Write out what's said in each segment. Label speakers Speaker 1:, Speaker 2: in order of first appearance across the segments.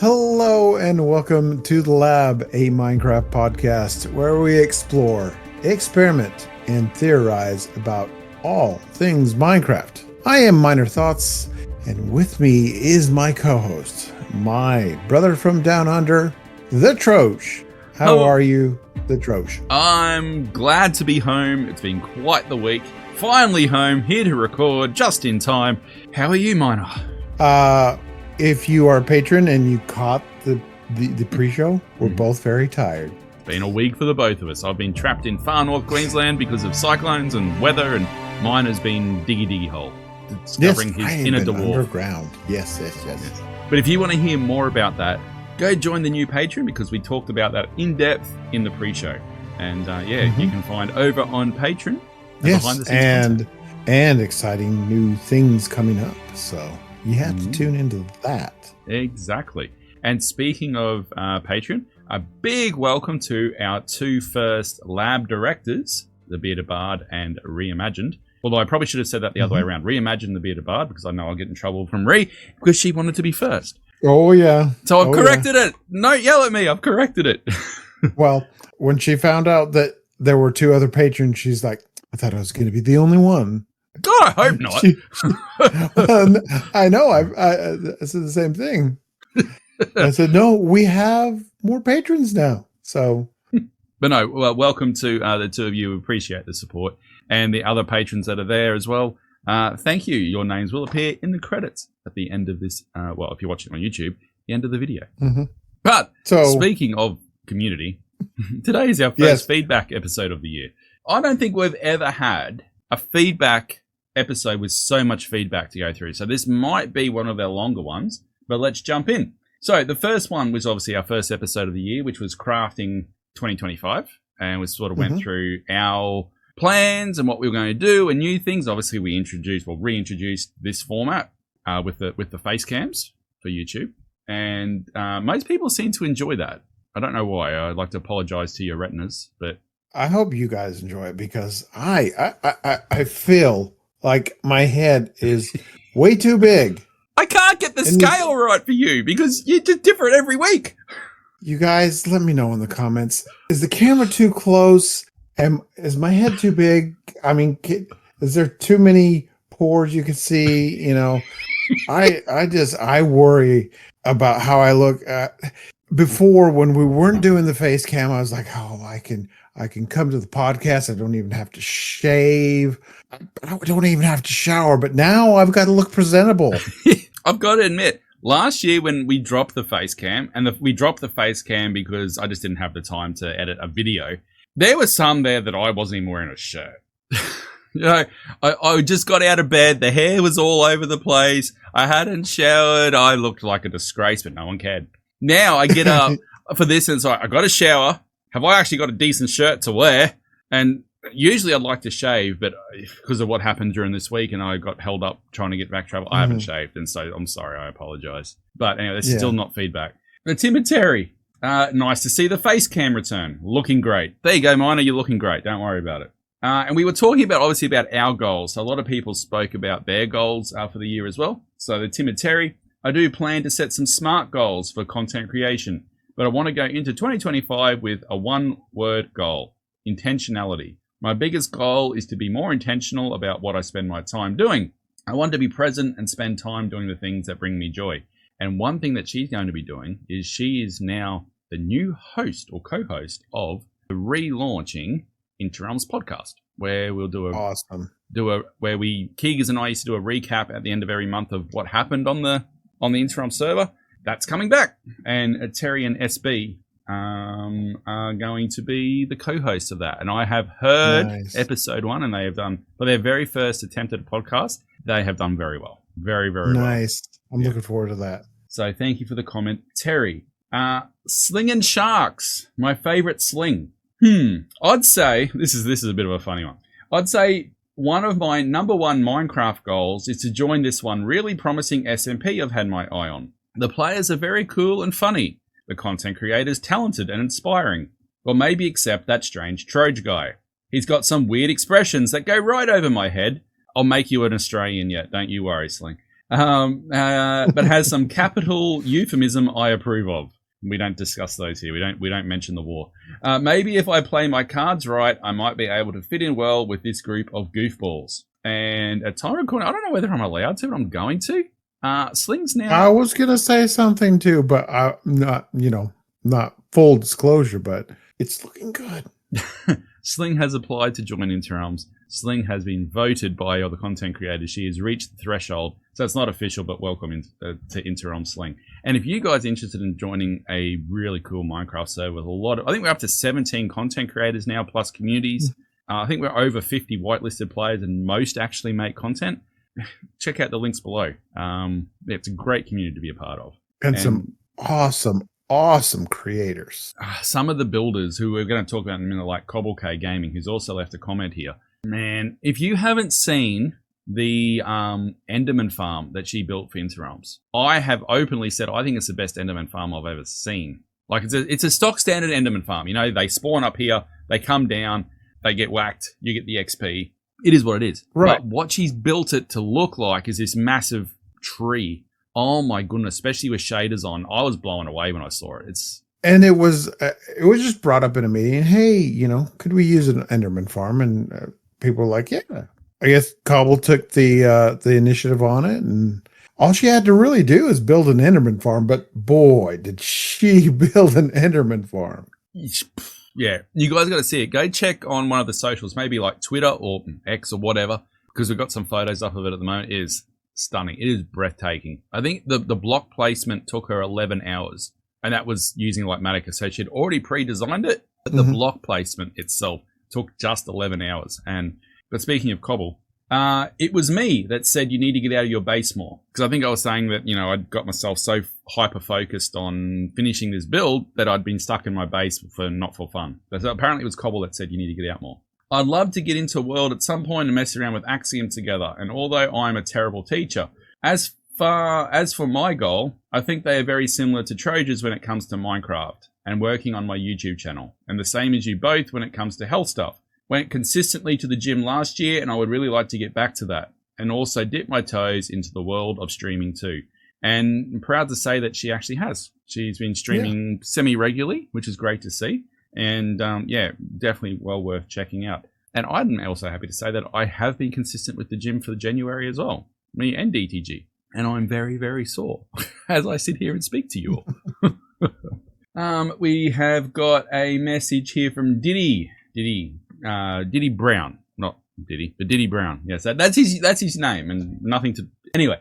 Speaker 1: Hello and welcome to The Lab, a Minecraft podcast where we explore, experiment, and theorize about all things Minecraft. I am MinerThoughts, and with me is my co-host, my brother from down under, The1Troj. How
Speaker 2: Hello.
Speaker 1: are you, The1Troj?
Speaker 2: I'm glad to be home. It's been quite the week. Finally home, here to record just in time. How are you, Miner?
Speaker 1: If you are a patron and you caught the pre-show, we're both very tired.
Speaker 2: It's been a week for the both of us. I've been trapped in far north Queensland because of cyclones and weather, and Miner's been diggy hole, discovering his inner dwarf.
Speaker 1: Underground. Yes.
Speaker 2: But if you want to hear more about that, go join the new Patreon because we talked about that in depth in the pre-show. And you can find over on Patreon.
Speaker 1: Yes, and exciting new things coming up. So you have to tune into that.
Speaker 2: Exactly. And speaking of Patreon, a big welcome to our two first lab directors, the Bearded Bard and Reimagined. Although I probably should have said that the other way around. Reimagined the Bearded Bard, because I know I'll get in trouble from Ree, because she wanted to be first.
Speaker 1: Oh, yeah.
Speaker 2: So I've corrected it. Don't yell at me. I've corrected it.
Speaker 1: Well, when she found out that there were two other patrons, she's like, I thought I was going to be the only one.
Speaker 2: God, I hope not.
Speaker 1: I know. I said the same thing. I said, no, we have more patrons now. So,
Speaker 2: but no, well, welcome to the two of you. Appreciate the support, and the other patrons that are there as well. Thank you. Your names will appear in the credits at the end of this. Well, if you're watching on YouTube, the end of the video.
Speaker 1: Mm-hmm.
Speaker 2: But speaking of community, today is our first feedback episode of the year. I don't think we've ever had a feedback episode with so much feedback to go through. So this might be one of our longer ones, but let's jump in. So the first one was obviously our first episode of the year, which was Crafting 2025. And we sort of went through our plans and what we were going to do and new things. Obviously, we reintroduced this format with the face cams for YouTube. And most people seem to enjoy that. I don't know why. I'd like to apologize to your retinas, but
Speaker 1: I hope you guys enjoy it because I feel like my head is way too big.
Speaker 2: I can't get the scale right for you because you're just different every week.
Speaker 1: You guys, let me know in the comments. Is the camera too close? Is my head too big? I mean, is there too many pores you can see? You know, I worry about how I look. Before, when we weren't doing the face cam, I was like, oh, I can come to the podcast. I don't even have to shave. I don't even have to shower. But now I've got to look presentable.
Speaker 2: I've got to admit, last year when we dropped the face cam, and we dropped the face cam because I just didn't have the time to edit a video, there was some there that I wasn't even wearing a shirt. You know, I just got out of bed. The hair was all over the place. I hadn't showered. I looked like a disgrace, but no one cared. Now I get up for this and so I got a shower. Have I actually got a decent shirt to wear? And usually I'd like to shave, but because of what happened during this week and I got held up trying to get back travel, I haven't shaved. And so I'm sorry, I apologize. But anyway, there's still not feedback. But Tim and Terry, nice to see the face cam return. Looking great. There you go, Miner. You're looking great. Don't worry about it. And we were talking obviously about our goals. So a lot of people spoke about their goals for the year as well. So the Tim and Terry, I do plan to set some smart goals for content creation, but I want to go into 2025 with a one-word goal: intentionality. My biggest goal is to be more intentional about what I spend my time doing. I want to be present and spend time doing the things that bring me joy. And one thing that she's going to be doing is she is now the new host or co-host of the relaunching Interrealms podcast, where we'll do where Keegas and I used to do a recap at the end of every month of what happened on the Interrealms server. That's coming back. And Terry and SB are going to be the co-hosts of that. And I have heard episode 1, and they have done, for their very first attempt at a podcast, they have done very well. Very, very well.
Speaker 1: Nice. I'm looking forward to that.
Speaker 2: So thank you for the comment, Terry. Slinging sharks, my favorite sling. I'd say, this is a bit of a funny one. I'd say one of my number one Minecraft goals is to join this one really promising SMP I've had my eye on. The players are very cool and funny. The content creator's talented and inspiring. Or maybe except that strange Troj guy. He's got some weird expressions that go right over my head. I'll make you an Australian yet, don't you worry, Sling. But has some capital euphemism I approve of. We don't discuss those here. We don't mention the war. Maybe if I play my cards right, I might be able to fit in well with this group of goofballs. And at time recording, I don't know whether I'm allowed to, but I'm going to. Sling's now.
Speaker 1: I was gonna say something too, but not full disclosure, but it's looking good.
Speaker 2: Sling has applied to join Interrealms. Sling has been voted by other content creators. She has reached the threshold, so it's not official, but welcome to Interrealm Sling. And if you guys are interested in joining a really cool Minecraft server with a lot of, I think we're up to 17 content creators now, plus communities. I think we're over 50 whitelisted players, and most actually make content. Check out the links below. It's a great community to be a part of.
Speaker 1: And some awesome creators.
Speaker 2: Some of the builders who we're going to talk about in a minute, like Cobble K Gaming, who's also left a comment here. Man, if you haven't seen the Enderman farm that she built for Interrealms, I have openly said I think it's the best Enderman farm I've ever seen. Like, it's a stock standard Enderman farm. You know, they spawn up here, they come down, they get whacked, you get the XP. It is what it is.
Speaker 1: Right.
Speaker 2: But what she's built it to look like is this massive tree. Oh my goodness, especially with shaders on. I was blown away when I saw it.
Speaker 1: And it was just brought up in a meeting. Hey, could we use an Enderman farm? And people were like, yeah. I guess Cobble took the initiative on it, and all she had to really do is build an Enderman farm. But boy, did she build an Enderman farm!
Speaker 2: Yeah, you guys got to see it. Go check on one of the socials, maybe like Twitter or X or whatever, because we've got some photos up of it at the moment. It is stunning. It is breathtaking. I think the block placement took her 11 hours, and that was using Matica. So she had already pre-designed it, but the block placement itself took just 11 hours. But speaking of Cobble, it was me that said you need to get out of your base more. Because I think I was saying that, I'd got myself so hyper-focused on finishing this build that I'd been stuck in my base not for fun. So apparently it was Cobble that said you need to get out more. I'd love to get into a world at some point and mess around with Axiom together. And although I'm a terrible teacher, as for my goal, I think they are very similar to Trojers when it comes to Minecraft and working on my YouTube channel. And the same as you both when it comes to health stuff. Went consistently to the gym last year, and I would really like to get back to that. And also dip my toes into the world of streaming too. And I'm proud to say that she actually has. She's been streaming semi-regularly, which is great to see. And definitely well worth checking out. And I'm also happy to say that I have been consistent with the gym for January as well. Me and DTG. And I'm very, very sore as I sit here and speak to you all. We have got a message here from Diddy Brown, not Diddy, but Diddy Brown. Yes, that's his name, and nothing to. Anyway,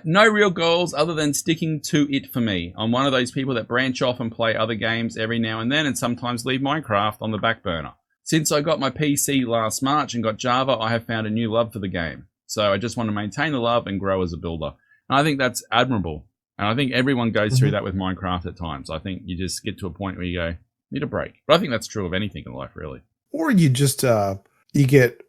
Speaker 2: no real goals other than sticking to it for me. I'm one of those people that branch off and play other games every now and then, and sometimes leave Minecraft on the back burner. Since I got my PC last March and got Java, I have found a new love for the game. So I just want to maintain the love and grow as a builder. And I think that's admirable. And I think everyone goes through that with Minecraft at times. I think you just get to a point where you go, need a break. But I think that's true of anything in life, really.
Speaker 1: Or you just you get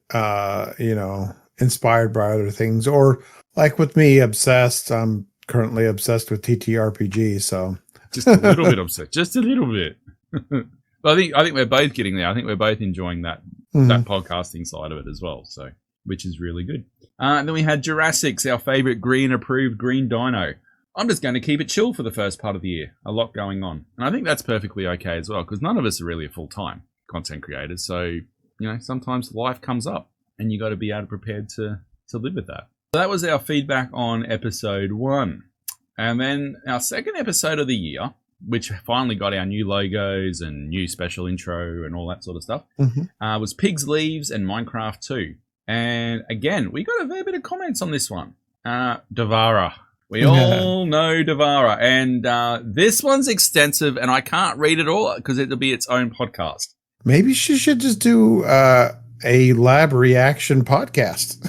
Speaker 1: inspired by other things, or like with me, obsessed. I'm currently obsessed with TTRPG, so
Speaker 2: just a little bit obsessed, just a little bit. But I think we're both getting there. I think we're both enjoying that podcasting side of it as well. So, which is really good. And then we had Jurassic's, our favorite green approved green dino. I'm just going to keep it chill for the first part of the year. A lot going on. And I think that's perfectly okay as well, because none of us are really full-time content creators. So, sometimes life comes up and you got to be able to prepared to live with that. So that was our feedback on episode 1. And then our second episode of the year, which finally got our new logos and new special intro and all that sort of stuff, was Pigs Leaves and Minecraft 2. And again, we got a fair bit of comments on this one. Devara. We all know Devara. And this one's extensive, and I can't read it all because it'll be its own podcast.
Speaker 1: Maybe she should just do a lab reaction podcast.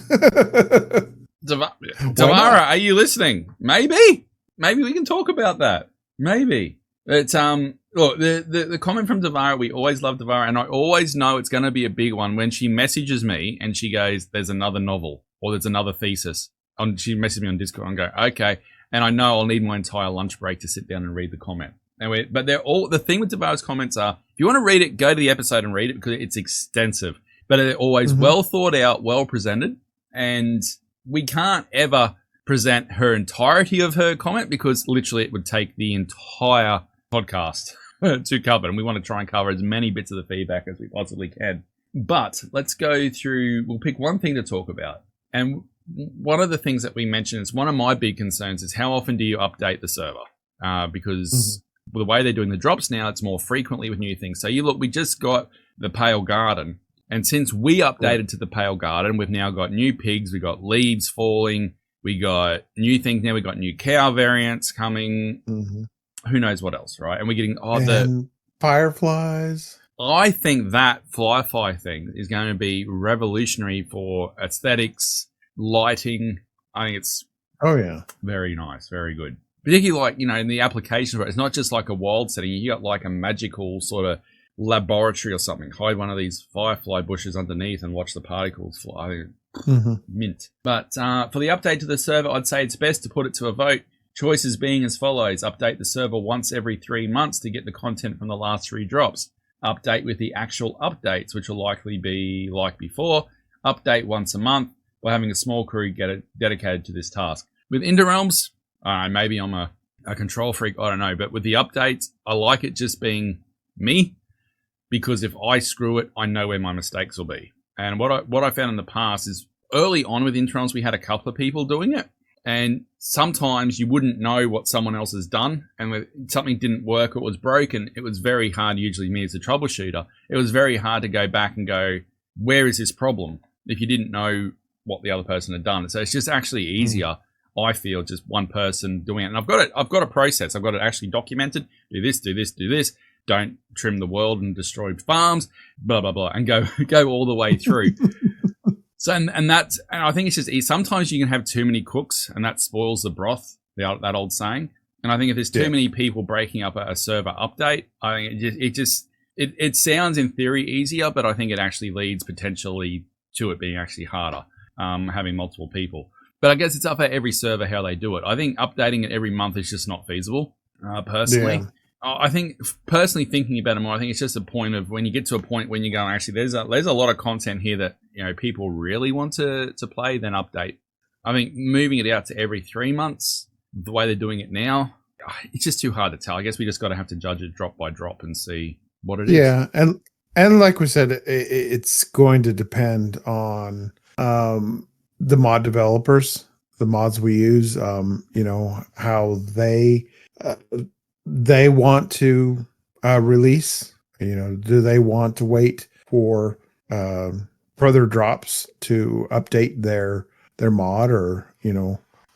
Speaker 2: Devara, are you listening? Maybe we can talk about that. Maybe. It's look, the comment from Devara, we always love Devara, and I always know it's going to be a big one when she messages me and she goes, "There's another novel or there's another thesis." She messages me on Discord and go, "Okay," and I know I'll need my entire lunch break to sit down and read the comment. Anyway, but they're all the thing with Devara's comments are, if you want to read it, go to the episode and read it because it's extensive, but they're always well thought out, well presented, and we can't ever present her entirety of her comment because literally it would take the entire podcast to cover, and we want to try and cover as many bits of the feedback as we possibly can. But let's go through, we'll pick one thing to talk about. And one of the things that we mentioned is one of my big concerns is how often do you update the server? Because the way they're doing the drops now, it's more frequently with new things. So you look, we just got the Pale Garden. And since we updated to the Pale Garden, we've now got new pigs, we got leaves falling, we got new things now, we got new cow variants coming. Who knows what else, right? And we're getting the
Speaker 1: fireflies.
Speaker 2: I think that fly thing is going to be revolutionary for aesthetics, lighting. I think it's very nice, very good. Particularly like, in the application for it, it's not just like a wild setting. You got like a magical sort of laboratory or something. Hide one of these firefly bushes underneath and watch the particles fly. I think mint. But for the update to the server, I'd say it's best to put it to a vote. Choices being as follows. Update the server once every 3 months to get the content from the last 3 drops. Update with the actual updates, which will likely be like before. Update once a month or having a small crew dedicated to this task. With Indie maybe I'm a control freak, I don't know. But with the updates, I like it just being me, because if I screw it, I know where my mistakes will be. And what I found in the past is early on with Introns, we had a couple of people doing it. And sometimes you wouldn't know what someone else has done. And when something didn't work, it was broken, it was very hard, usually me as a troubleshooter, it was very hard to go back and go, where is this problem? If you didn't know what the other person had done. So it's just actually easier, I feel, just one person doing it. And I've got a process. I've got it actually documented. Do this, do this, do this. Don't trim the world and destroy farms, blah, blah, blah, and go all the way through. So, and I think it's just, sometimes you can have too many cooks and that spoils the broth, that old saying. And I think if there's too many people breaking up a server update, I think it sounds in theory easier, but I think it actually leads potentially to it being actually harder, having multiple people. But I guess it's up for every server how they do it. I think updating it every month is just not feasible, personally. Yeah. I think, personally thinking about it more, I think it's just a point of when you get to a point when you go, actually, there's a lot of content here that people really want to play, then update. I think moving it out to every 3 months, the way they're doing it now, it's just too hard to tell. I guess we just have to judge it drop by drop and see what it is.
Speaker 1: Yeah, and like we said, it's going to depend on the mod developers, the mods we use, how they want to release. Do they want to wait for further drops to update their mod, or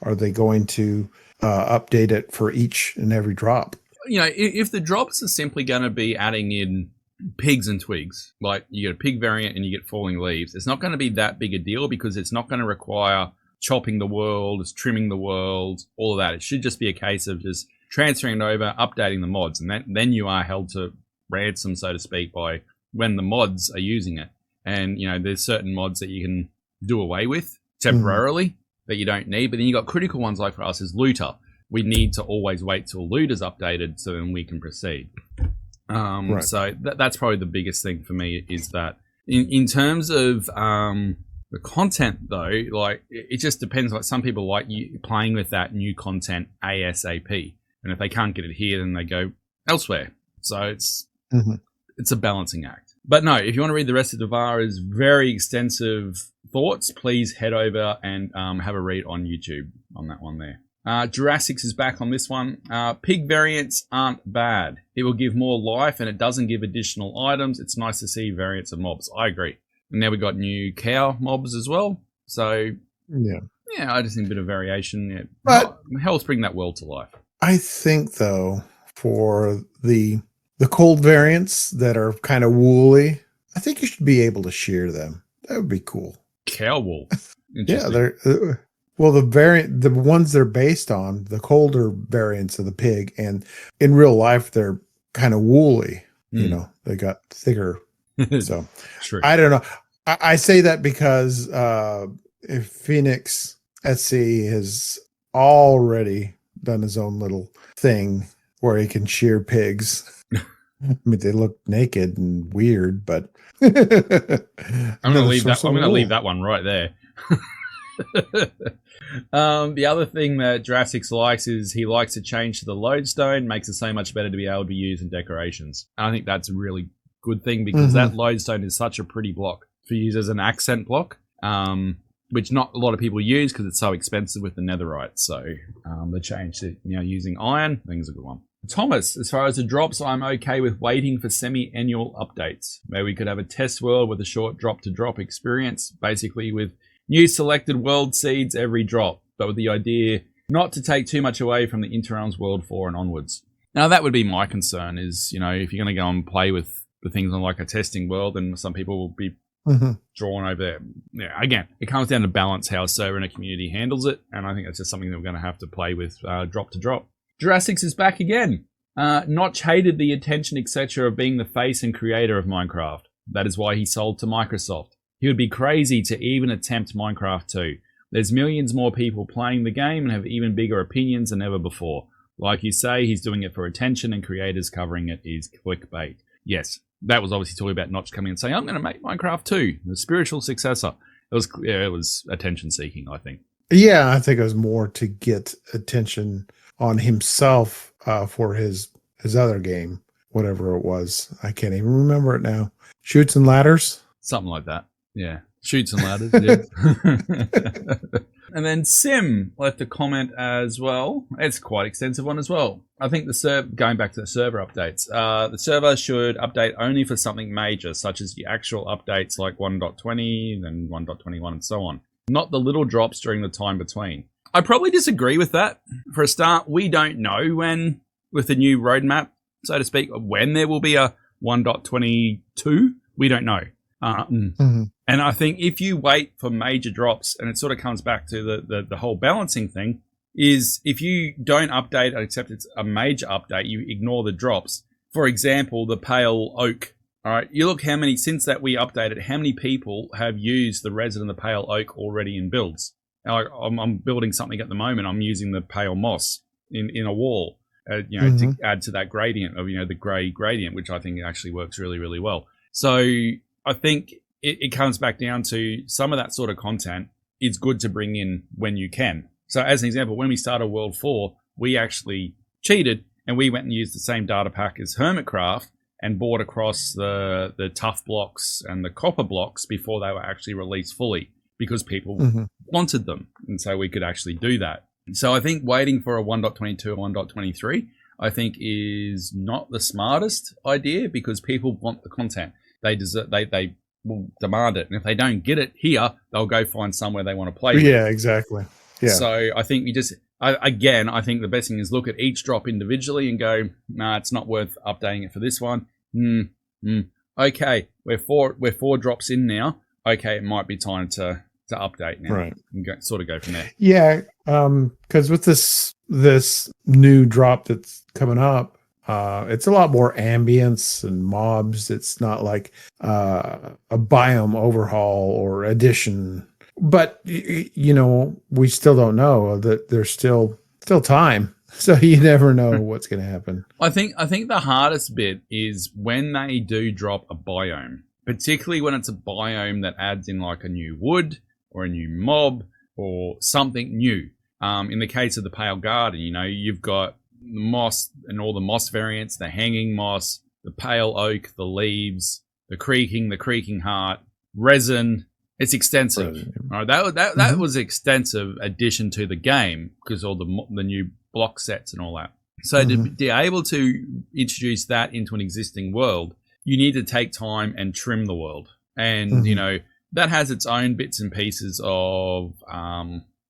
Speaker 1: are they going to update it for each and every drop?
Speaker 2: If the drops are simply going to be adding in pigs and twigs, like you get a pig variant and you get falling leaves, it's not going to be that big a deal because it's not going to require chopping the world, trimming the world, all of that. It should just be a case of just transferring it over, updating the mods, and then you are held to ransom, so to speak, by when the mods are using it. And there's certain mods that you can do away with temporarily that you don't need, but then you got critical ones like for us is looter. We need to always wait till looter's updated so then we can proceed. Right. So that's probably the biggest thing for me, is that in terms of the content, though, like it just depends. Like some people like you playing with that new content ASAP. And if they can't get it here, then they go elsewhere. So it's a balancing act. But no, if you want to read the rest of Devara's very extensive thoughts, please head over and have a read on YouTube on that one there. Jurassic is back on this one. Pig variants aren't bad. It will give more life and it doesn't give additional items. It's nice to see variants of mobs. I agree. And now we got new cow mobs as well. So yeah, I just think a bit of variation. Yeah. But helps bring that world to life.
Speaker 1: I think, though, for the cold variants that are kind of woolly, I think you should be able to shear them. That would be cool.
Speaker 2: Cow wool.
Speaker 1: Yeah, they're the ones they're based on, the colder variants of the pig, and in real life they're kind of woolly. They got thicker. So
Speaker 2: True.
Speaker 1: I don't know. I say that because if Phoenix SC has already done his own little thing where he can shear pigs. I mean, they look naked and weird, but
Speaker 2: I'm going to leave that one right there. The other thing that Jurassic likes is he likes to change to the lodestone, makes it so much better to be able to use in decorations. I think that's a really good thing because that lodestone is such a pretty block for use as an accent block, which not a lot of people use because it's so expensive with the netherite. So the change to using iron, I think is a good one. Thomas, as far as the drops, I'm okay with waiting for semi-annual updates, where we could have a test world with a short drop-to-drop experience, basically with new selected world seeds every drop, but with the idea not to take too much away from the Interrealms World 4 and onwards. Now, that would be my concern is, if you're going to go and play with the things on like a testing world, and some people will be drawn over there. Yeah, again, it comes down to balance how a server and a community handles it, and I think that's just something that we're going to have to play with drop-to-drop. Jurassic is back again. Notch hated the attention, etc. of being the face and creator of Minecraft. That is why he sold to Microsoft. He would be crazy to even attempt Minecraft 2. There's millions more people playing the game and have even bigger opinions than ever before. Like you say, he's doing it for attention and creators covering it is clickbait. Yes, that was obviously talking about Notch coming and saying, I'm going to make Minecraft 2, the spiritual successor. It was attention seeking, I think.
Speaker 1: Yeah, I think it was more to get attention on himself for his other game, whatever it was. I can't even remember it now. Chutes and Ladders?
Speaker 2: Something like that. Yeah. Chutes and Ladders, yeah. And then Sim left a comment as well. It's quite an extensive one as well. I think going back to the server updates, the server should update only for something major, such as the actual updates like 1.20, then 1.21 and so on. Not the little drops during the time between. I probably disagree with that. For a start, we don't know when, with the new roadmap, so to speak, when there will be a 1.22. We don't know. And I think if you wait for major drops, and it sort of comes back to the whole balancing thing, is if you don't update, except it's a major update, you ignore the drops. For example, the pale oak. All right, you look how many, since that we updated, how many people have used the resin and the pale oak already in builds. Now, I'm building something at the moment. I'm using the pale moss in a wall, to add to that gradient of, the grey gradient, which I think actually works really, really well. So I think it comes back down to some of that sort of content is good to bring in when you can. So as an example, when we started World 4, we actually cheated and we went and used the same data pack as Hermitcraft and bought across the tough blocks and the copper blocks before they were actually released fully because people wanted them. And so we could actually do that. So I think waiting for a 1.22 or 1.23, I think is not the smartest idea because people want the content. They will demand it. And if they don't get it here, they'll go find somewhere they want to play with.
Speaker 1: Yeah, exactly. Yeah.
Speaker 2: So I think I think the best thing is look at each drop individually and go, nah, it's not worth updating it for this one. Okay, we're four drops in now. Okay, it might be time to update now.
Speaker 1: Right.
Speaker 2: And sort of go from there.
Speaker 1: Yeah, because with this new drop that's coming up, it's a lot more ambience and mobs. It's not like a biome overhaul or addition. But, we still don't know that there's still time. So you never know what's going to happen.
Speaker 2: I think the hardest bit is when they do drop a biome, particularly when it's a biome that adds in like a new wood or a new mob or something new. In the case of the Pale Garden, you've got the moss and all the moss variants, the hanging moss, the pale oak, the leaves, the creaking heart, resin. It's extensive. All right, that was an extensive addition to the game because all the new block sets and all that. So to be able to introduce that into an existing world, you need to take time and trim the world. And, that has its own bits and pieces of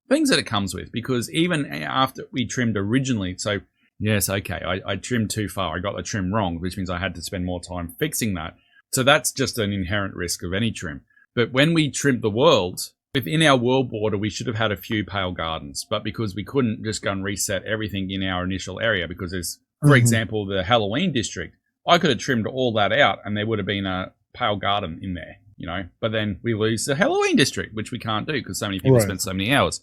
Speaker 2: things that it comes with. Because even after we trimmed originally, so yes, okay, I trimmed too far. I got the trim wrong, which means I had to spend more time fixing that. So that's just an inherent risk of any trim. But when we trimmed the world, within our world border, we should have had a few pale gardens. But because we couldn't just go and reset everything in our initial area, because there's, for example, the Halloween district, I could have trimmed all that out and there would have been a pale garden in there, But then we lose the Halloween district, which we can't do because so many people spend so many hours.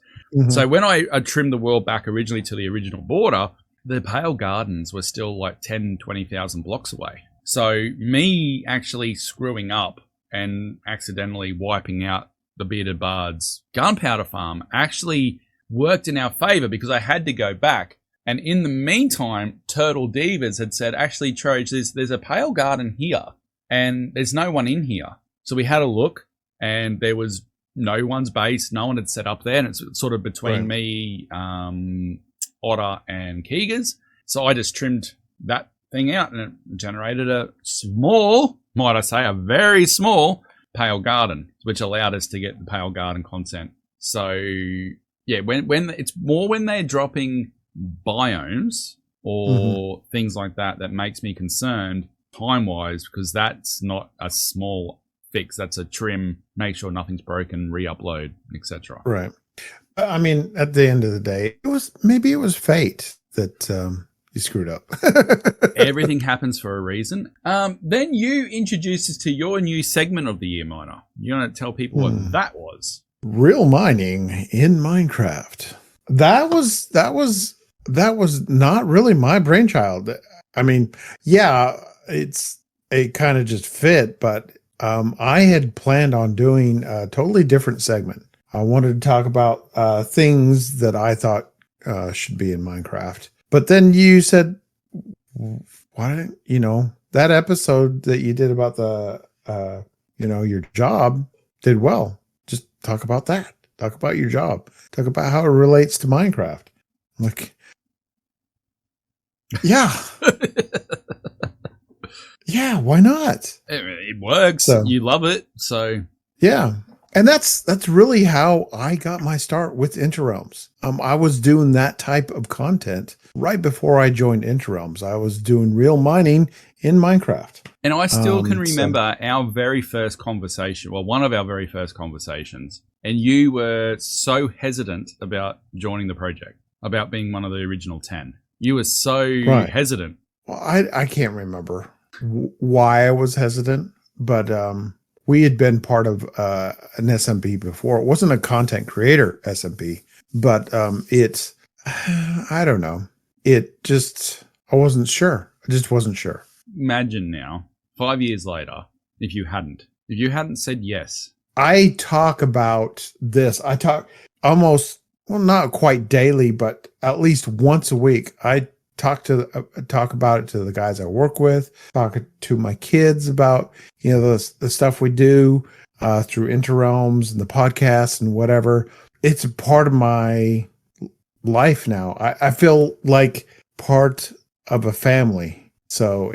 Speaker 2: So when I trimmed the world back originally to the original border, the pale gardens were still like 10, 20,000 blocks away. So me actually screwing up and accidentally wiping out the Bearded Bard's gunpowder farm actually worked in our favor because I had to go back. And in the meantime, Turtle Divas had said, actually, Troj, there's a pale garden here and there's no one in here. So we had a look and there was no one's base. No one had set up there. And it's sort of between me, Otter and Keega's. So I just trimmed that thing out and it generated a small, might I say, a very small pale garden, which allowed us to get the pale garden content. So yeah, when it's more when they're dropping biomes or things like that makes me concerned time-wise, because that's not a small fix. That's a trim, make sure nothing's broken, re-upload, etc.
Speaker 1: Right. I mean, at the end of the day, it was fate that you screwed up.
Speaker 2: Everything happens for a reason. Then you introduced us to your new segment of the year, Miner. You want to tell people what that was?
Speaker 1: Real mining in Minecraft. That was not really my brainchild. I mean, yeah, it kind of just fit, but I had planned on doing a totally different segment. I wanted to talk about things that I thought should be in Minecraft. But then you said, why didn't, that episode that you did about the, your job did well. Just talk about that. Talk about your job. Talk about how it relates to Minecraft. I'm like, yeah. Yeah, why not?
Speaker 2: It works. So, you love it. So
Speaker 1: yeah. And that's really how I got my start with Interrealms. I was doing that type of content right before I joined Interrealms. I was doing real mining in Minecraft.
Speaker 2: And I still can remember our very first conversation, well, one of our very first conversations, and you were so hesitant about joining the project, about being one of the original 10. You were so hesitant.
Speaker 1: Well, I can't remember why I was hesitant, but we had been part of an SMP before. It wasn't a content creator SMP, but I don't know. I wasn't sure. I just wasn't sure.
Speaker 2: Imagine now, 5 years later, if you hadn't said yes.
Speaker 1: I talk about this. I talk almost, well, not quite daily, but at least once a week. I talk about it to the guys I work with, talk to my kids about, the stuff we do through Interrealms and the podcast and whatever. It's a part of my life now. I feel like part of a family. So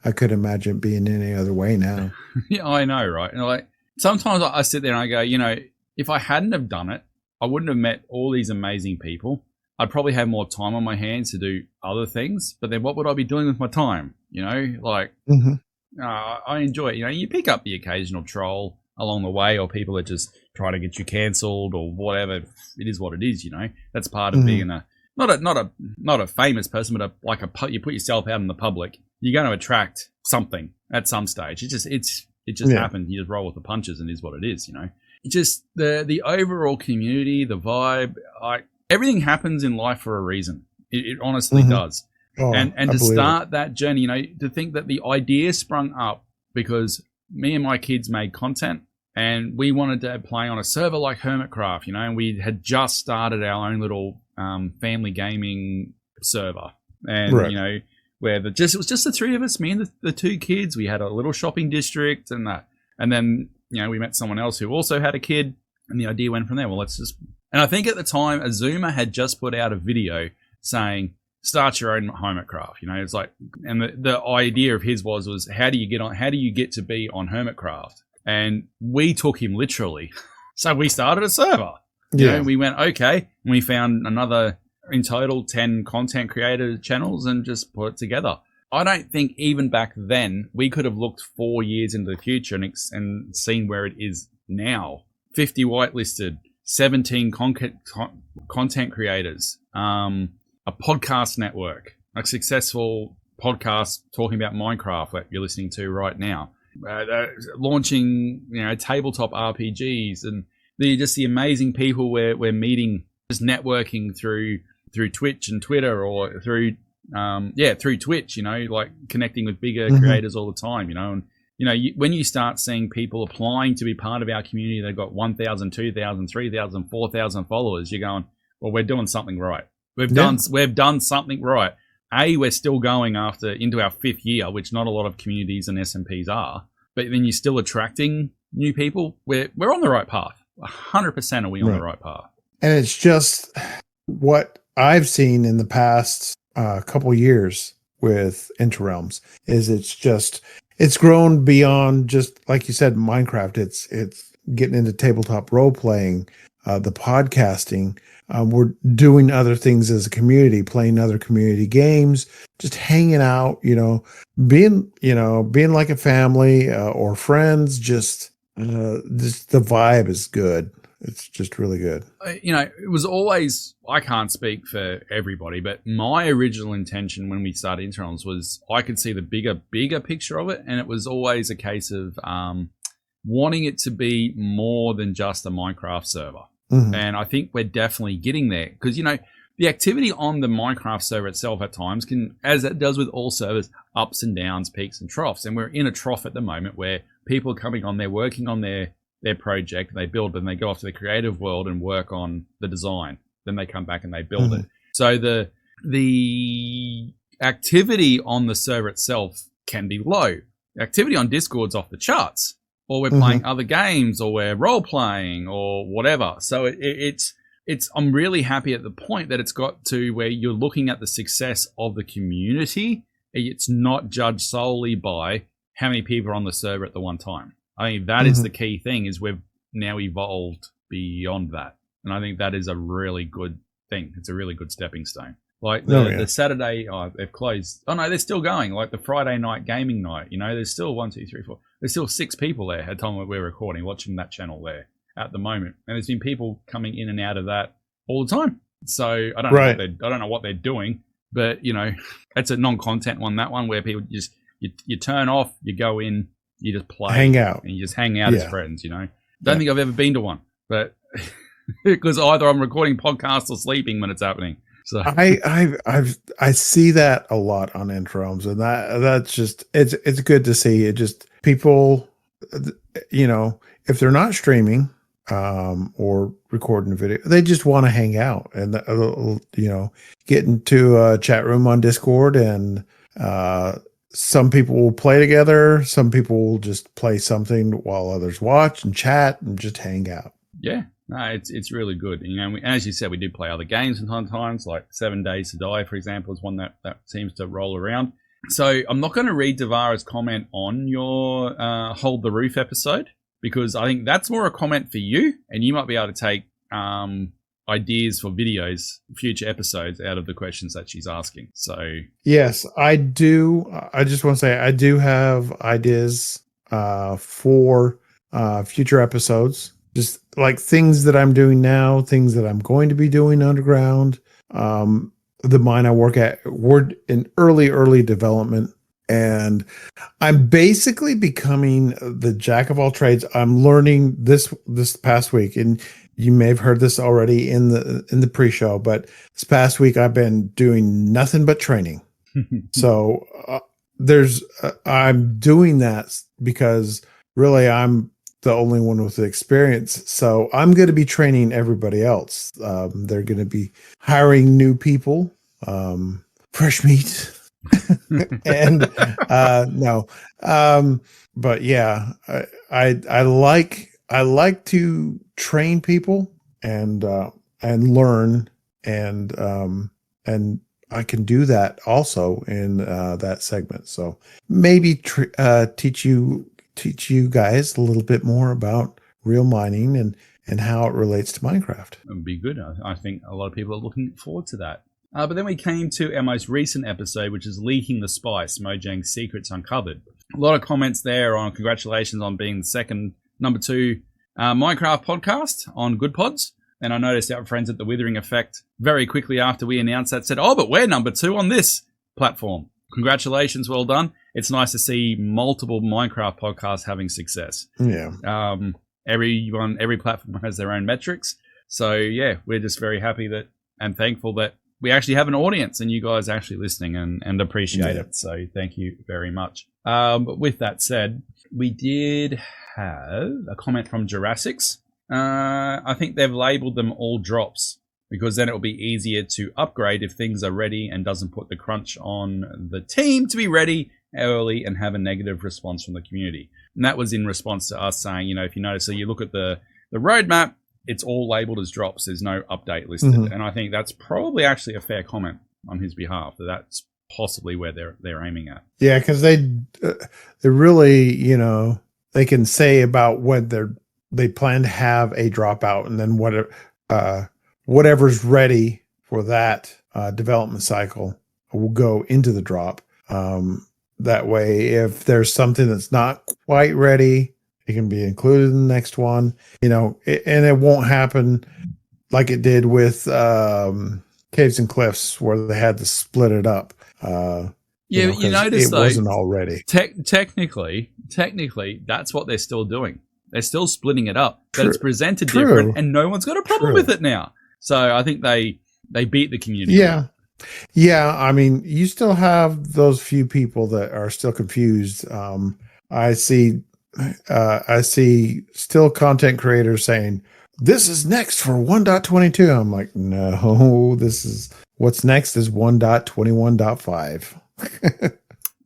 Speaker 1: I could imagine being any other way now.
Speaker 2: Yeah, I know, right? And like sometimes I sit there and I go, if I hadn't have done it, I wouldn't have met all these amazing people. I'd probably have more time on my hands to do other things, but then what would I be doing with my time? I enjoy it. You pick up the occasional troll along the way, or people that just try to get you cancelled or whatever. It is what it is. That's part of being not a famous person, but you put yourself out in the public. You're going to attract something at some stage. It just happened. You just roll with the punches, and it is what it is. Just the overall community, the vibe, everything happens in life for a reason. It honestly does. Oh, and to start that journey, to think that the idea sprung up because me and my kids made content and we wanted to play on a server like Hermitcraft, and we had just started our own little family gaming server. And, where it was just the three of us, me and the two kids. We had a little shopping district and that. And then, we met someone else who also had a kid, and the idea went from there. Well, and I think at the time, Azuma had just put out a video saying, start your own Hermitcraft. It's like, and the idea of his was how do you get to be on Hermitcraft? And we took him literally. So we started a server. We went, okay, and we found another, in total, 10 content creator channels and just put it together. I don't think even back then we could have looked 4 years into the future and seen where it is now. 50 whitelisted, 17 content creators, a podcast network, a successful podcast talking about Minecraft that you're listening to right now, launching tabletop RPGs, and the amazing people we're meeting, just networking through Twitch and Twitter, or through Twitch, like connecting with bigger creators all the time, and when you start seeing people applying to be part of our community, they've got 1,000, 2,000, 3,000, 4,000 followers. You're going, well, we're doing something right. We've done something right. We're still going into our 5th year, which not a lot of communities and SMPs are. But then you're still attracting new people. We're on the right path. 100% are we on the right path.
Speaker 1: And it's just what I've seen in the past couple years with Interrealms is it's grown beyond just, like you said, Minecraft. It's getting into tabletop role playing, the podcasting. We're doing other things as a community, playing other community games, just hanging out, being like a family or friends. Just the vibe is good. It's just really good.
Speaker 2: It was always, I can't speak for everybody, but my original intention when we started Interrealms was I could see the bigger picture of it. And it was always a case of wanting it to be more than just a Minecraft server. Mm-hmm. And I think we're definitely getting there because, the activity on the Minecraft server itself at times can, as it does with all servers, ups and downs, peaks and troughs. And we're in a trough at the moment where people are coming on, they're working on their project, they build, and they go off to the creative world and work on the design. Then they come back and they build it. So the activity on the server itself can be low. The activity on Discord's off the charts. Or we're playing other games, or we're role playing, or whatever. So it's. I'm really happy at the point that it's got to where you're looking at the success of the community. It's not judged solely by how many people are on the server at the one time. I think that is the key thing. Is we've now evolved beyond that, and I think that is a really good thing. It's a really good stepping stone. Like the Saturday, they've closed. Oh no, they're still going. Like the Friday night gaming night, there's still 1, 2, 3, 4. There's still 6 people there at the time we're recording, watching that channel there at the moment. And there's been people coming in and out of that all the time. So I don't know what they're doing, but it's a non-content one. That one where people just you turn off, you go in, you just play,
Speaker 1: hang out,
Speaker 2: and you just hang out as friends. Don't think I've ever been to one, but because either I'm recording podcasts or sleeping when it's happening. So I see that a lot on Interrealms, and that's just it's good to see. It just people, if they're not streaming or recording a video, they just want to hang out and get into a chat room on Discord, and some people will play together, some people will just play something while others watch and chat and just hang out. Yeah. No, it's really good. As you said, we do play other games from time to time, like 7 Days to Die, for example, is one that seems to roll around. So I'm not going to read Devara's comment on your Hold the Roof episode, because I think that's more a comment for you, and you might be able to take ideas for videos, future episodes out of the questions that she's asking. So
Speaker 1: yes, I do. I just want to say I do have ideas for future episodes. Just like things that I'm doing now, things that I'm going to be doing underground. The mine I work at, we're in early development, and I'm basically becoming the jack of all trades. I'm learning this past week, and you may have heard this already in the pre-show, but this past week I've been doing nothing but training. So I'm doing that because really I'm the only one with the experience. So I'm going to be training everybody else. They're going to be hiring new people, fresh meat. And no. But yeah, I like to train people and learn, and I can do that also in that segment. So maybe teach you guys a little bit more about real mining and how it relates to Minecraft.
Speaker 2: It would be good. I think a lot of people are looking forward to that. But then we came to our most recent episode, which is Leaking the Spice, Mojang's Secrets Uncovered. A lot of comments there on congratulations on being the second number 2 Minecraft podcast on Good Pods. And I noticed our friends at The Withering Effect very quickly after we announced that said, but we're number 2 on this platform. Congratulations, well done. It's nice to see multiple Minecraft podcasts having success.
Speaker 1: Yeah.
Speaker 2: Every platform has their own metrics. So yeah, we're just very happy and thankful that we actually have an audience and you guys are actually listening and appreciate it. So thank you very much. But with that said, we did have a comment from Jurassics. I think they've labeled them all drops because then it will be easier to upgrade if things are ready and doesn't put the crunch on the team to be ready early and have a negative response from the community. And that was in response to us saying, you know, if you notice, so you look at the roadmap, it's all labeled as drops. There's no update listed. And I think that's probably actually a fair comment on his behalf, that that's possibly where they're aiming at. Yeah,
Speaker 1: because they really, you know, they can say about when they plan to have a dropout, and then whatever's ready for that development cycle will go into the drop. That way, if there's something that's not quite ready, it can be included in the next one, you know, and it won't happen like it did with Caves and Cliffs, where they had to split it up.
Speaker 2: You notice
Speaker 1: it wasn't all ready.
Speaker 2: Technically, that's what they're still doing. They're still splitting it up, but it's presented different, and no one's got a problem with it now. So I think they beat the community.
Speaker 1: Yeah. Yeah, I mean, you still have those few people that are still confused. I see still content creators saying, this is next for 1.22. I'm like, no, what's next is 1.21.5.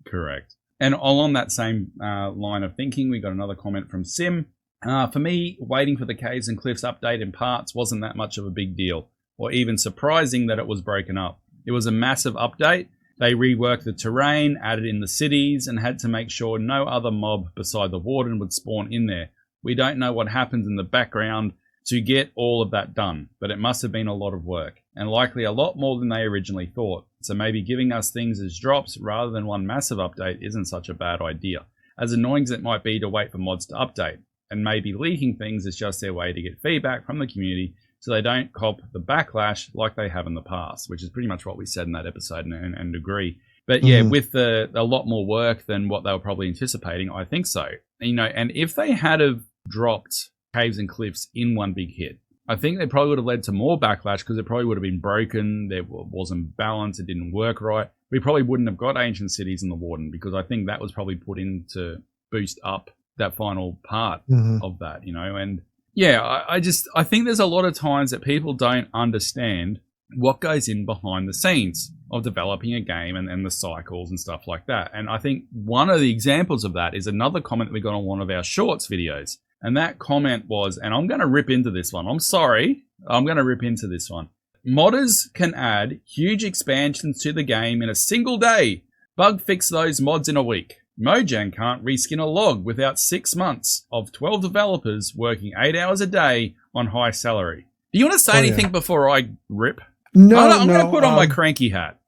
Speaker 2: Correct. And along that same line of thinking, we got another comment from Sim. For me, waiting for the Caves and Cliffs update in parts wasn't that much of a big deal, or even surprising that it was broken up. It was a massive update. They reworked the terrain, added in the cities, and had to make sure no other mob beside the warden would spawn in there. We don't know what happens in the background to get all of that done, but it must have been a lot of work, and likely a lot more than they originally thought. So maybe giving us things as drops rather than one massive update isn't such a bad idea, as annoying as it might be to wait for mods to update, and maybe leaking things is just their way to get feedback from the community so they don't cop the backlash like they have in the past, which is pretty much what we said in that episode and agree. But yeah, with a lot more work than what they were probably anticipating, I think so. You know, and if they had have dropped Caves and Cliffs in one big hit, I think they probably would have led to more backlash because it probably would have been broken, there wasn't balance, it didn't work right. We probably wouldn't have got Ancient Cities and the Warden, because I think that was probably put in to boost up that final part of that, you know. And yeah, I think there's a lot of times that people don't understand what goes in behind the scenes of developing a game and the cycles and stuff like that. And I think one of the examples of that is another comment that we got on one of our shorts videos. And that comment was, and I'm going to rip into this one. I'm sorry. I'm going to rip into this one. Modders can add huge expansions to the game in a single day. Bug fix those mods in a week. Mojang can't reskin a log without 6 months of 12 developers working 8 hours a day on high salary. Do you want to say anything before I rip?
Speaker 1: No,
Speaker 2: I'm going to put on my cranky hat.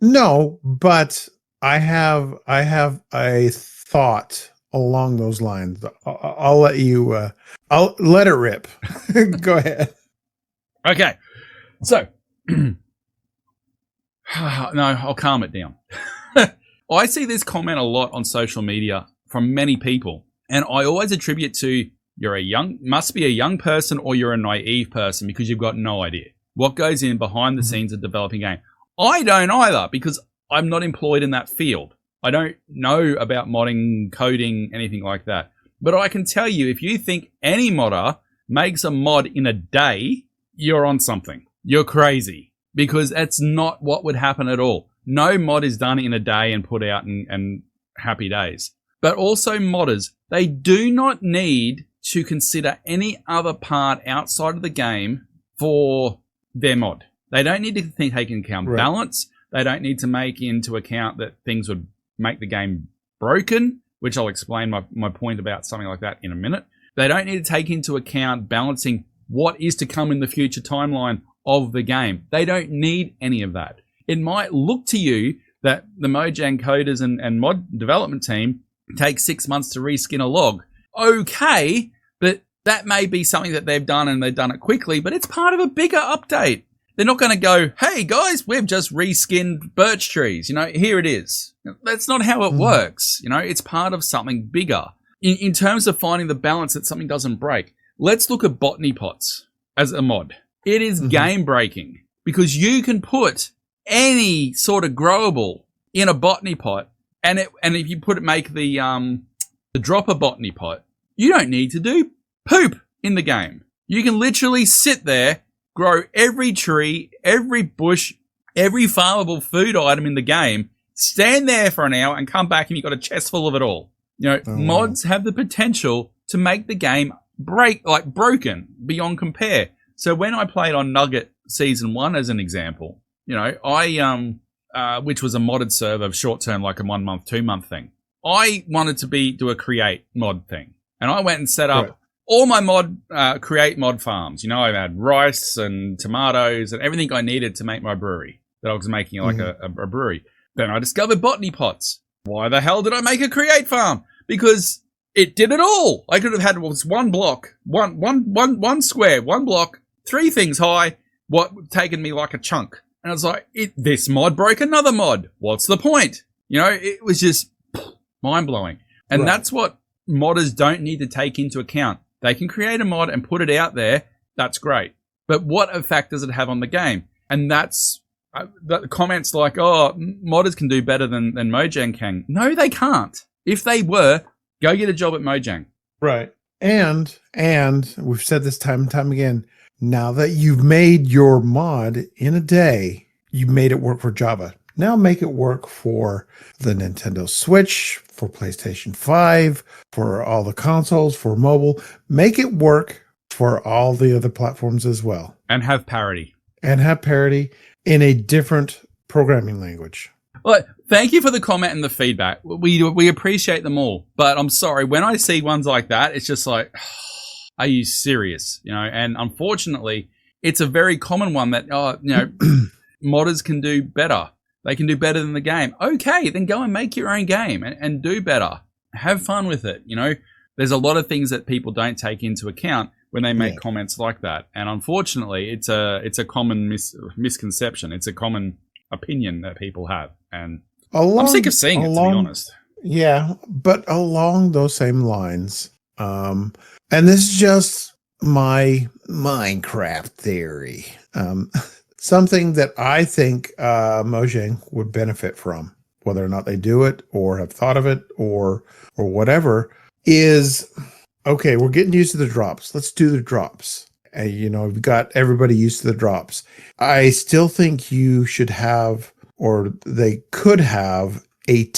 Speaker 1: No, but I have a thought along those lines. I'll let you. I'll let it rip. Go ahead.
Speaker 2: Okay, so no, I'll calm it down. I see this comment a lot on social media from many people, and I always attribute to must be a young person or you're a naive person because you've got no idea what goes in behind the scenes of developing a game. I don't either because I'm not employed in that field. I don't know about modding, coding, anything like that. But I can tell you, if you think any modder makes a mod in a day, you're on something. You're crazy because that's not what would happen at all. No mod is done in a day and put out and happy days. But also modders, they do not need to consider any other part outside of the game for their mod. They don't need to take into account balance. They don't need to make into account that things would make the game broken, which I'll explain my point about something like that in a minute. They don't need to take into account balancing what is to come in the future timeline of the game. They don't need any of that. It might look to you that the Mojang coders and mod development team take 6 months to reskin a log. Okay, but that may be something that they've done and they've done it quickly, but it's part of a bigger update. They're not going to go, hey guys, we've just reskinned birch trees. You know, here it is. That's not how it works. You know, it's part of something bigger. In terms of finding the balance that something doesn't break, let's look at botany pots as a mod. It is game breaking because you can put any sort of growable in a botany pot, and if you make the dropper botany pot, you don't need to do poop in the game. You can literally sit there, grow every tree, every bush, every farmable food item in the game, stand there for an hour and come back and you've got a chest full of it all. Mods have the potential to make the game broken beyond compare. So when I played on Nugget Season 1 as an example, I which was a modded server of short-term, like a 1 month, 2 month thing. I wanted to do a create mod thing. And I went and set up all my create mod farms. I had rice and tomatoes and everything I needed to make my brewery that I was making like a brewery. Then I discovered botany pots. Why the hell did I make a create farm? Because it did it all. I could have had one block, one square, one block, 3 things high, taken me like a chunk. And I was like, this mod broke another mod. What's the point? It was just mind-blowing. And that's what modders don't need to take into account. They can create a mod and put it out there. That's great. But what effect does it have on the game? And that's the comments like, oh, modders can do better than Mojang can. No, they can't. If they were, go get a job at Mojang.
Speaker 1: Right. And we've said this time and time again, now that you've made your mod in a day, you made it work for Java. Now make it work for the Nintendo Switch, for PlayStation 5, for all the consoles, for mobile. Make it work for all the other platforms as well.
Speaker 2: And have parity.
Speaker 1: In a different programming language.
Speaker 2: Well, thank you for the comment and the feedback. We appreciate them all. But I'm sorry, when I see ones like that, it's just like, are you serious? And unfortunately, it's a very common one that, modders can do better. They can do better than the game. Okay, then go and make your own game and do better. Have fun with it. There's a lot of things that people don't take into account when they make comments like that. And unfortunately, it's a common misconception. It's a common opinion that people have. And I'm sick of seeing it, to be honest.
Speaker 1: Yeah, but along those same lines, and this is just my Minecraft theory, something that I think Mojang would benefit from, whether or not they do it or have thought of it or whatever, is, okay, we're getting used to the drops. Let's do the drops. We've got everybody used to the drops. I still think you should have, or they could have, a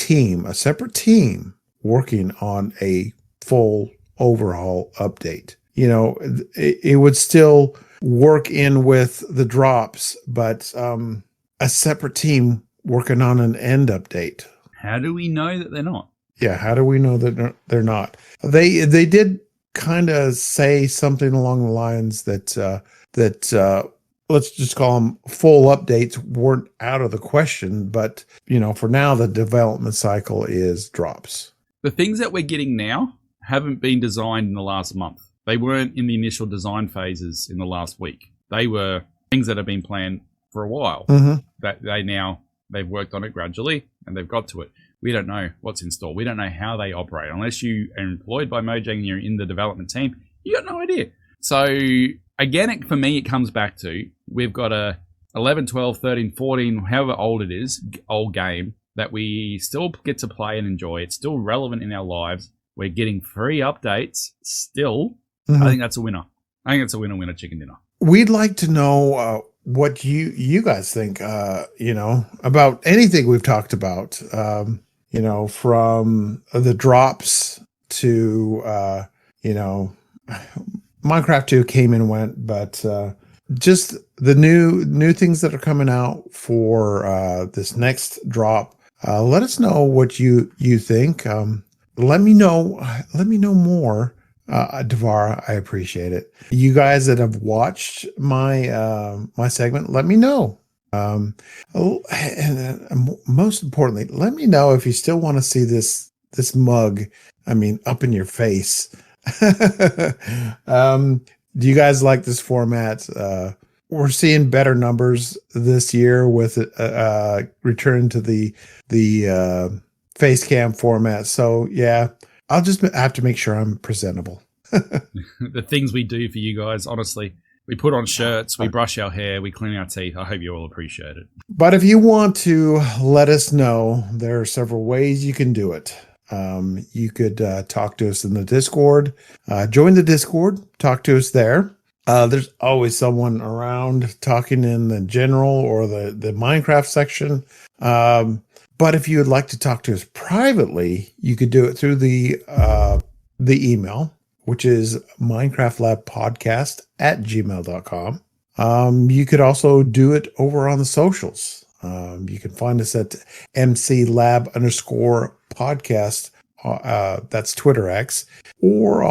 Speaker 1: separate team working on a full overhaul update. It would still work in with the drops, but a separate team working on an end update.
Speaker 2: How do we know that they're not?
Speaker 1: Yeah, how do we know that they're not? They did kind of say something along the lines that let's just call them full updates weren't out of the question, but for now the development cycle is drops.
Speaker 2: The things that we're getting now haven't been designed in the last month. They weren't in the initial design phases in the last week. They were things that have been planned for a while. That they've worked on it gradually and they've got to it. We don't know what's in store. We don't know how they operate. Unless you are employed by Mojang and you're in the development team, you got no idea. So again, for me, it comes back to, we've got a 11, 12, 13, 14, however old it is, old game that we still get to play and enjoy. It's still relevant in our lives. We're getting free updates still. I think that's a winner. I think it's a winner chicken dinner.
Speaker 1: We'd like to know what you guys think, about anything we've talked about, from the drops to, Minecraft 2 came and went, but just the new things that are coming out for this next drop. Let us know what you think. Let me know more. Devara, I appreciate it. You guys that have watched my my segment, let me know. And most importantly, let me know if you still want to see this mug. Up in your face. Do you guys like this format? We're seeing better numbers this year with return to the face cam format. So yeah. I'll just have to make sure I'm presentable.
Speaker 2: The things we do for you guys, honestly, We put on shirts, we brush our hair, we clean our teeth. I hope you all appreciate it.
Speaker 1: But if you want to let us know, there are several ways you can do it. You could talk to us in the Discord. Join the Discord. Talk to us there. There's always someone around talking in the general or the Minecraft section. But if you would like to talk to us privately, you could do it through the email, which is minecraftlabpodcast@gmail.com. You could also do it over on the socials. You can find us at mclab_podcast. That's Twitter X, or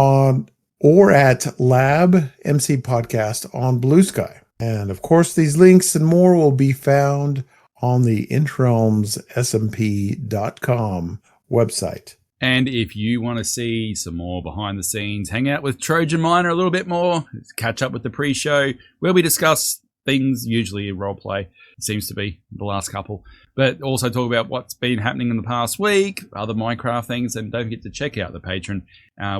Speaker 1: at Lab MC Podcast on Blue Sky. And of course, these links and more will be found on the InterRealmsSMP.com website.
Speaker 2: And if you want to see some more behind the scenes, hang out with Trojan Miner a little bit more, catch up with the pre-show, where we discuss things, usually role play, it seems to be the last couple, but also talk about what's been happening in the past week, other Minecraft things, and don't forget to check out the Patreon.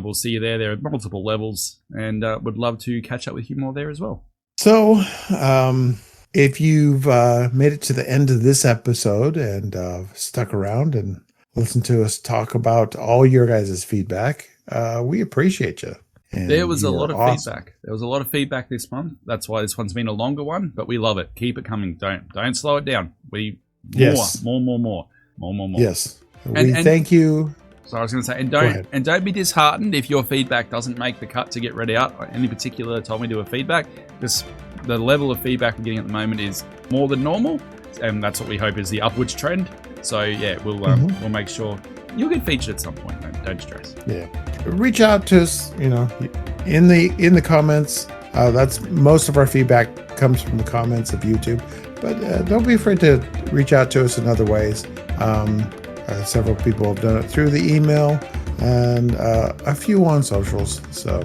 Speaker 2: We'll see you there. There are multiple levels, and would love to catch up with you more there as well.
Speaker 1: So, if you've made it to the end of this episode and stuck around and listened to us talk about all your guys' feedback, we appreciate you. And
Speaker 2: there was a lot of feedback. There was a lot of feedback this month. That's why this one's been a longer one, but we love it. Keep it coming. Don't slow it down. More. Yes. More.
Speaker 1: Yes. We thank you.
Speaker 2: So I was going to say, and don't be disheartened if your feedback doesn't make the cut to get read out. Any particular time we do a feedback, because the level of feedback we're getting at the moment is more than normal, and that's what we hope is the upwards trend. So yeah, we'll make sure you'll get featured at some point, man. Don't stress.
Speaker 1: Yeah, reach out to us. In the comments. That's most of our feedback comes from the comments of YouTube. But don't be afraid to reach out to us in other ways. Several people have done it through the email and a few on socials. So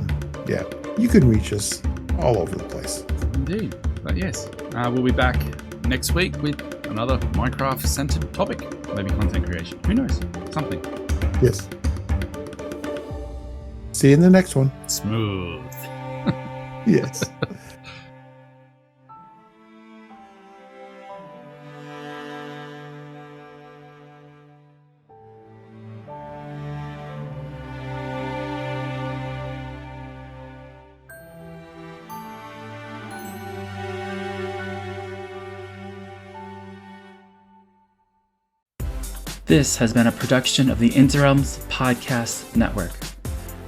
Speaker 1: yeah, you can reach us all over the place.
Speaker 2: Indeed. But yes, we'll be back next week with another Minecraft-centered topic. Maybe content creation. Who knows? Something.
Speaker 1: Yes. See you in the next one.
Speaker 2: Smooth.
Speaker 1: Yes.
Speaker 3: This has been a production of the InterRealms Podcast Network.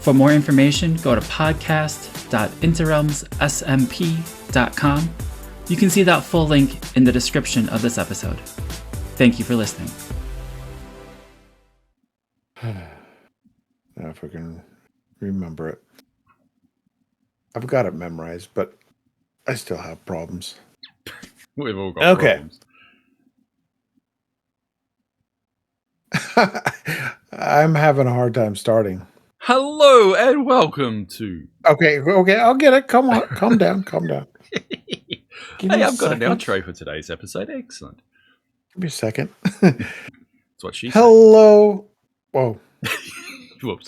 Speaker 3: For more information, go to podcast.interrealmssmp.com. You can see that full link in the description of this episode. Thank you for listening.
Speaker 1: Now if I can remember it. I've got it memorized, but I still have problems.
Speaker 2: We've all got problems.
Speaker 1: I'm having a hard time starting.
Speaker 2: Hello and welcome to...
Speaker 1: Okay, I'll get it. Come on, calm down.
Speaker 2: Hey, I've got an outro for today's episode. Excellent.
Speaker 1: Give me a second.
Speaker 2: That's what she said.
Speaker 1: Hello. Whoa.
Speaker 2: Whoops.